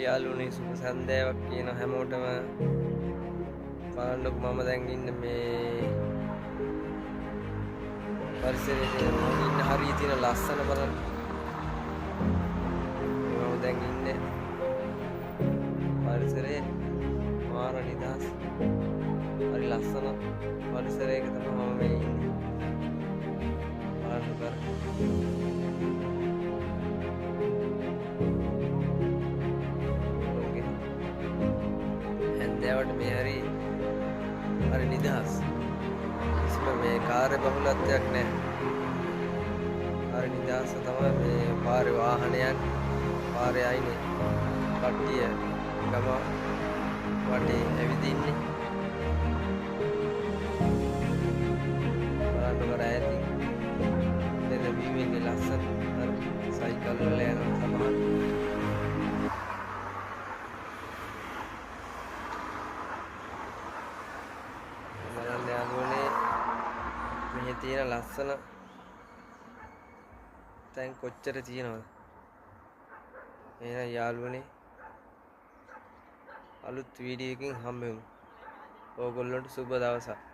යාළුවනේ සුබ සන්ධ්‍යාවක් කියන හැමෝටම බලන්නකො මම දැන් ඉන්නේ මේ පරිසරයේ මම ඉන්න හරිය තියෙන ලස්සන බලන්න. මම දැන් ඉන්නේ පරිසරයේ මාර නිදහස් හරි ලස්සන පරිසරයක තමයි මම මේ ඉන්නේ. බලන්න බර. හැන්දෑවට මේ හරි නිදහස්. මේ කාර්ය බහුලත්වයක් නැහැ. හරි නිදහස තමයි මේ පාරේ වාහනයන් පාරේ අයිනේ කට්ටිය ගම වටේ ඇවිදින්නේ. බලන්න බර ඇති. දෙන බීමේ ලස්සන අර සයිකල් වල යන සමහර බලන්න යාළුවනේ මෙහි තියෙන ලස්සන තැන් කොච්චර තියෙනවද? එහෙනම් යාළුවනේ අලුත් වීඩියෝ එකකින් හම්බෙමු. ඕගොල්ලන්ට සුබ දවසක්.